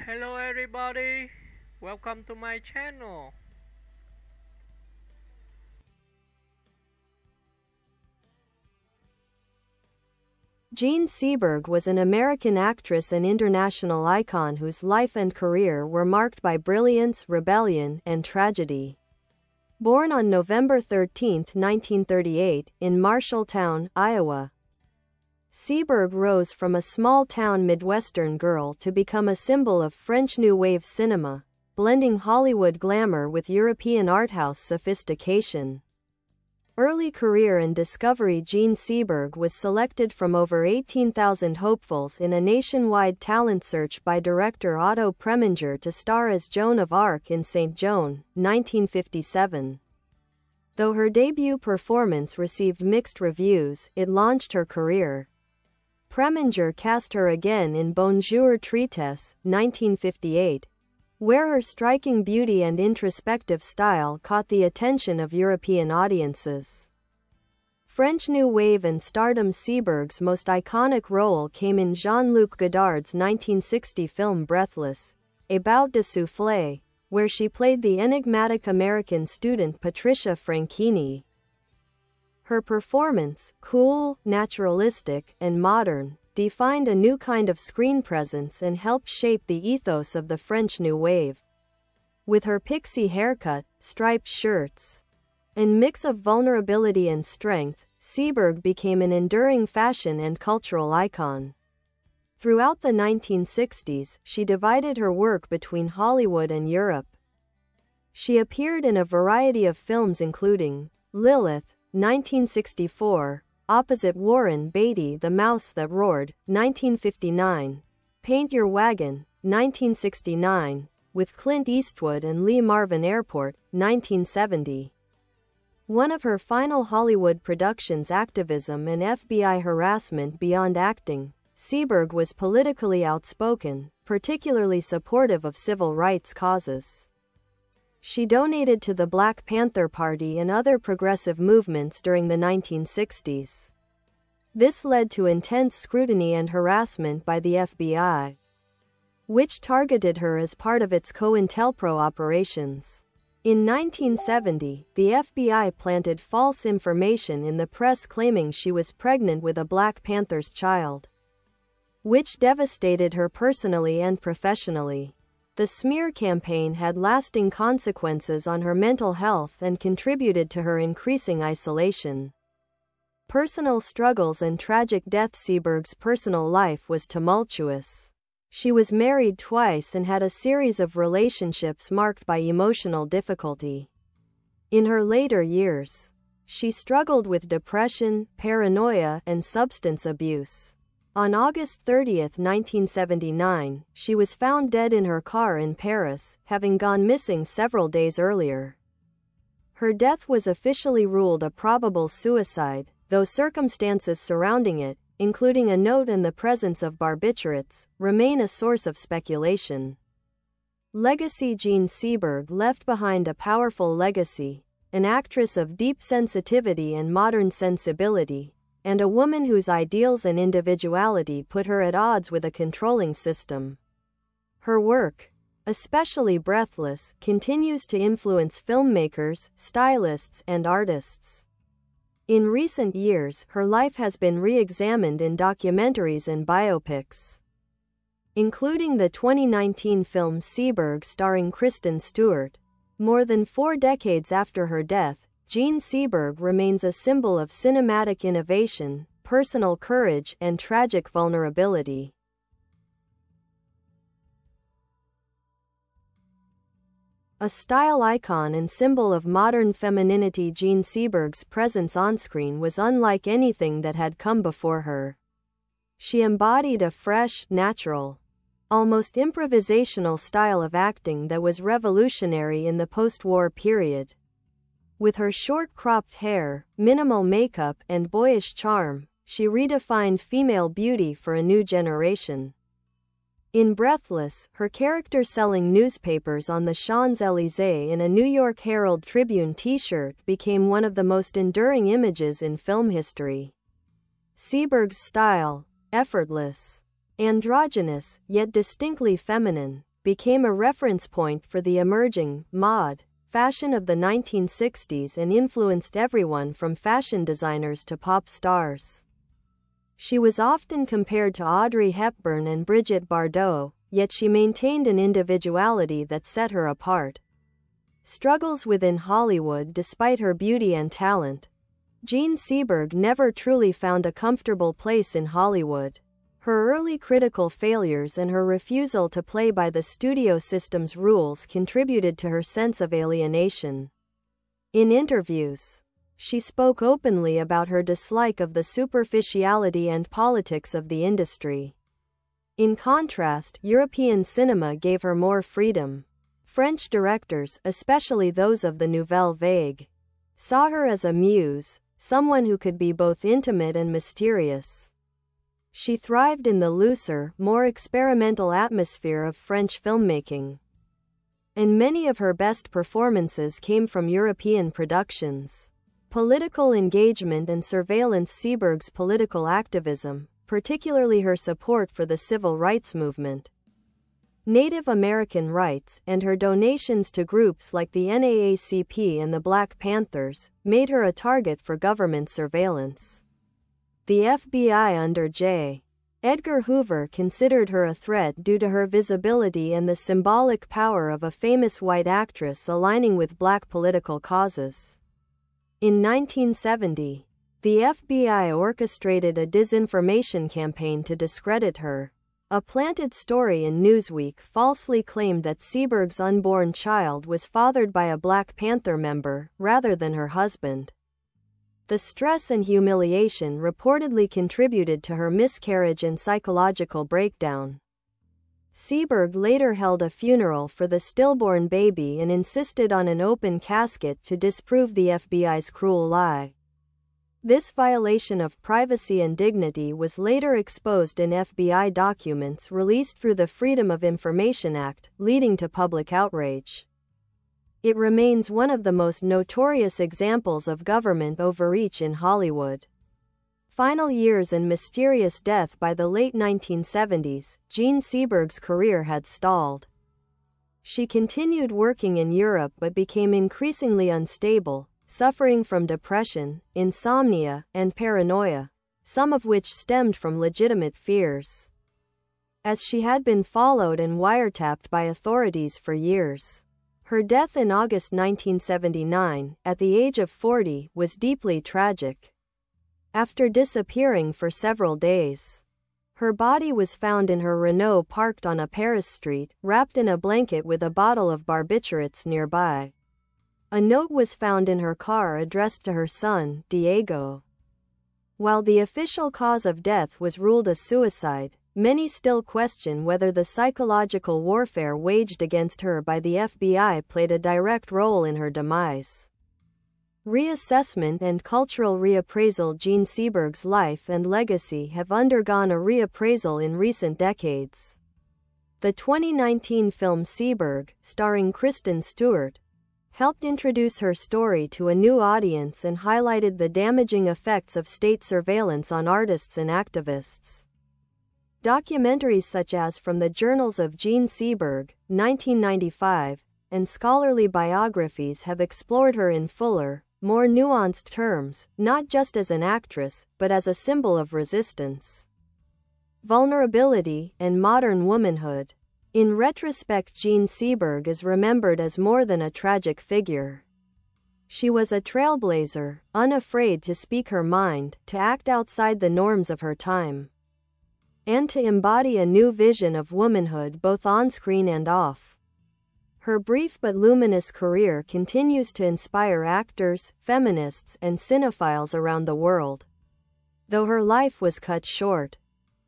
Hello everybody, welcome to my channel. Jean Seberg was an American actress and international icon whose life and career were marked by brilliance, rebellion, and tragedy. Born on November 13, 1938, in Marshalltown, Iowa, Seberg rose from a small-town Midwestern girl to become a symbol of French New Wave cinema, blending Hollywood glamour with European arthouse sophistication. Early career and discovery. Jean Seberg was selected from over 18,000 hopefuls in a nationwide talent search by director Otto Preminger to star as Joan of Arc in Saint Joan, 1957. Though her debut performance received mixed reviews, it launched her career. Preminger cast her again in Bonjour Tristesse, 1958, where her striking beauty and introspective style caught the attention of European audiences. French New Wave and Stardom. Seberg's most iconic role came in Jean-Luc Godard's 1960 film Breathless, a bout souffle, where she played the enigmatic American student Patricia Franchini. Her performance, cool, naturalistic, and modern, defined a new kind of screen presence and helped shape the ethos of the French New Wave. With her pixie haircut, striped shirts, and mix of vulnerability and strength, Seberg became an enduring fashion and cultural icon. Throughout the 1960s, she divided her work between Hollywood and Europe. She appeared in a variety of films including Lilith, 1964, opposite Warren Beatty, The Mouse That Roared, 1959, Paint Your Wagon, 1969, with Clint Eastwood and Lee Marvin Airport, 1970. One of her final Hollywood productions, Activism and FBI Harassment. Beyond acting, Seberg was politically outspoken, particularly supportive of civil rights causes. She donated to the Black Panther Party and other progressive movements during the 1960s. This led to intense scrutiny and harassment by the FBI, which targeted her as part of its COINTELPRO operations. In 1970, the FBI planted false information in the press claiming she was pregnant with a Black Panther's child, which devastated her personally and professionally. The smear campaign had lasting consequences on her mental health and contributed to her increasing isolation. Personal struggles and tragic death. Seberg's personal life was tumultuous. She was married twice and had a series of relationships marked by emotional difficulty. In her later years, she struggled with depression, paranoia, and substance abuse. On August 30, 1979, she was found dead in her car in Paris, having gone missing several days earlier. Her death was officially ruled a probable suicide, though circumstances surrounding it, including a note and the presence of barbiturates, remain a source of speculation. Legacy. Jean Seberg left behind a powerful legacy, an actress of deep sensitivity and modern sensibility, and a woman whose ideals and individuality put her at odds with a controlling system. Her work, especially Breathless, continues to influence filmmakers, stylists, and artists. In recent years, her life has been re-examined in documentaries and biopics, including the 2019 film Seberg starring Kristen Stewart. More than 4 decades after her death, Jean Seberg remains a symbol of cinematic innovation, personal courage, and tragic vulnerability. A style icon and symbol of modern femininity, Jean Seberg's presence onscreen was unlike anything that had come before her. She embodied a fresh, natural, almost improvisational style of acting that was revolutionary in the post-war period. With her short cropped hair, minimal makeup, and boyish charm, she redefined female beauty for a new generation. In Breathless, her character selling newspapers on the Champs-Élysées in a New York Herald Tribune t-shirt became one of the most enduring images in film history. Seberg's style, effortless, androgynous, yet distinctly feminine, became a reference point for the emerging mode fashion of the 1960s and influenced everyone from fashion designers to pop stars. She was often compared to Audrey Hepburn and Brigitte Bardot, yet she maintained an individuality that set her apart. Struggles within Hollywood. Despite her beauty and talent, Jean Seberg never truly found a comfortable place in Hollywood. Her early critical failures and her refusal to play by the studio system's rules contributed to her sense of alienation. In interviews, she spoke openly about her dislike of the superficiality and politics of the industry. In contrast, European cinema gave her more freedom. French directors, especially those of the Nouvelle Vague, saw her as a muse, someone who could be both intimate and mysterious. She thrived in the looser, more experimental atmosphere of French filmmaking, and many of her best performances came from European productions. Political engagement and surveillance. Seberg's political activism, particularly her support for the civil rights movement, Native American rights, and her donations to groups like the NAACP and the Black Panthers, made her a target for government surveillance. The FBI under J. Edgar Hoover considered her a threat due to her visibility and the symbolic power of a famous white actress aligning with black political causes. In 1970, the FBI orchestrated a disinformation campaign to discredit her. A planted story in Newsweek falsely claimed that Seberg's unborn child was fathered by a Black Panther member, rather than her husband. The stress and humiliation reportedly contributed to her miscarriage and psychological breakdown. Seberg later held a funeral for the stillborn baby and insisted on an open casket to disprove the FBI's cruel lie. This violation of privacy and dignity was later exposed in FBI documents released through the Freedom of Information Act, leading to public outrage. It remains one of the most notorious examples of government overreach in Hollywood. Final years and mysterious death. By the late 1970s, Jean Seberg's career had stalled. She continued working in Europe but became increasingly unstable, suffering from depression, insomnia, and paranoia, some of which stemmed from legitimate fears, as she had been followed and wiretapped by authorities for years. Her death in August 1979, at the age of 40, was deeply tragic. After disappearing for several days, her body was found in her Renault parked on a Paris street, wrapped in a blanket with a bottle of barbiturates nearby. A note was found in her car addressed to her son, Diego. While the official cause of death was ruled a suicide, many still question whether the psychological warfare waged against her by the FBI played a direct role in her demise. Reassessment and cultural reappraisal. Jean Seberg's life and legacy have undergone a reappraisal in recent decades. The 2019 film Seberg, starring Kristen Stewart, helped introduce her story to a new audience and highlighted the damaging effects of state surveillance on artists and activists. Documentaries such as From the Journals of Jean Seberg, 1995, and scholarly biographies have explored her in fuller, more nuanced terms, not just as an actress, but as a symbol of resistance, vulnerability, and modern womanhood. In retrospect, Jean Seberg is remembered as more than a tragic figure. She was a trailblazer, unafraid to speak her mind, to act outside the norms of her time, and to embody a new vision of womanhood both on-screen and off. Her brief but luminous career continues to inspire actors, feminists, and cinephiles around the world. Though her life was cut short,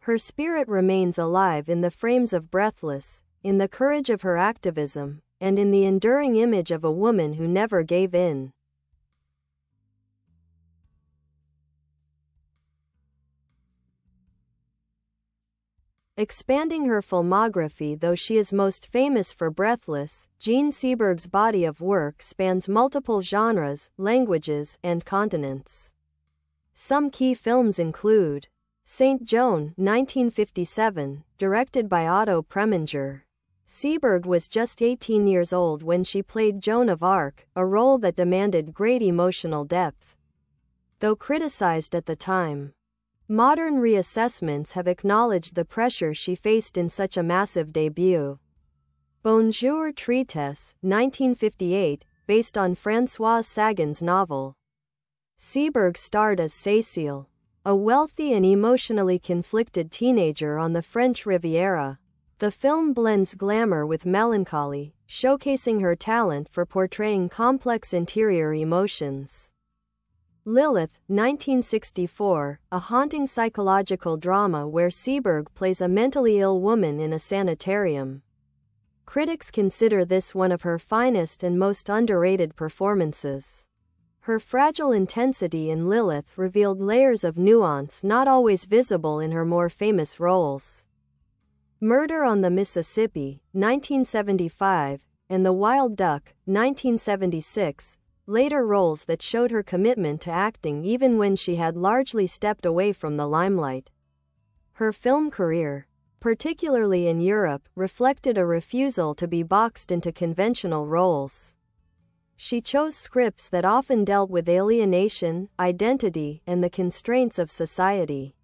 her spirit remains alive in the frames of Breathless, in the courage of her activism, and in the enduring image of a woman who never gave in. Expanding her filmography. Though she is most famous for Breathless, Jean Seberg's body of work spans multiple genres, languages, and continents. Some key films include Saint Joan, 1957, directed by Otto Preminger, Seberg was just 18 years old when she played Joan of Arc, a role that demanded great emotional depth. Though criticized at the time, modern reassessments have acknowledged the pressure she faced in such a massive debut. Bonjour Tristesse, 1958, based on Françoise Sagan's novel. Seberg starred as Cécile, a wealthy and emotionally conflicted teenager on the French Riviera. The film blends glamour with melancholy, showcasing her talent for portraying complex interior emotions. Lilith, 1964, a haunting psychological drama where Seberg plays a mentally ill woman in a sanitarium. Critics consider this one of her finest and most underrated performances. Her fragile intensity in Lilith revealed layers of nuance not always visible in her more famous roles. Murder on the Mississippi, 1975, and The Wild Duck, 1976, later roles that showed her commitment to acting even when she had largely stepped away from the limelight. Her film career, particularly in Europe, reflected a refusal to be boxed into conventional roles. She chose scripts that often dealt with alienation, identity, and the constraints of society.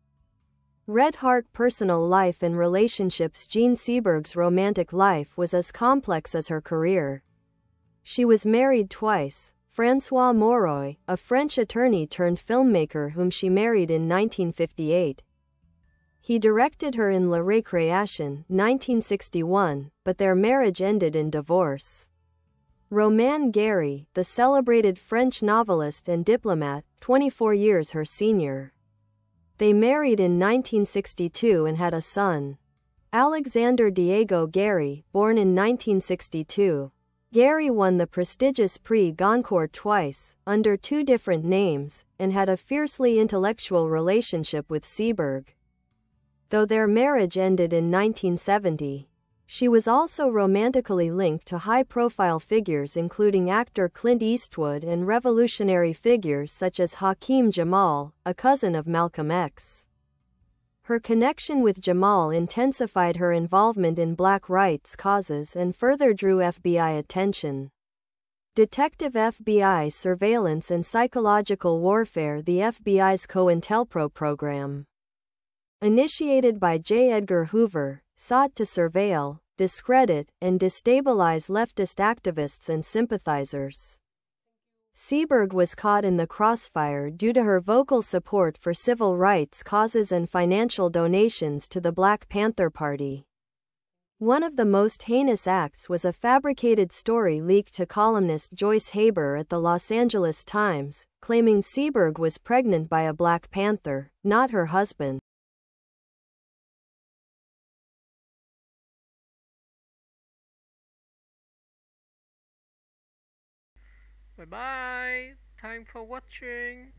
Red Heart personal life and relationships. Jean Seberg's romantic life was as complex as her career. She was married twice. François Moroy, a French attorney turned filmmaker whom she married in 1958. He directed her in La Récréation, 1961, but their marriage ended in divorce. Romain Gary, the celebrated French novelist and diplomat, 24 years her senior. They married in 1962 and had a son, Alexander Diego Gary, born in 1962. Gary won the prestigious Prix Goncourt twice, under two different names, and had a fiercely intellectual relationship with Seberg. Though their marriage ended in 1970, she was also romantically linked to high-profile figures including actor Clint Eastwood and revolutionary figures such as Hakeem Jamal, a cousin of Malcolm X. Her connection with Jamal intensified her involvement in black rights causes and further drew FBI attention. Detective FBI Surveillance and Psychological Warfare. The FBI's COINTELPRO program, initiated by J. Edgar Hoover, sought to surveil, discredit, and destabilize leftist activists and sympathizers. Seberg was caught in the crossfire due to her vocal support for civil rights causes and financial donations to the Black Panther Party. One of the most heinous acts was a fabricated story leaked to columnist Joyce Haber at the Los Angeles Times, claiming Seberg was pregnant by a Black Panther, not her husband. Bye bye. Time for watching.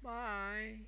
Bye.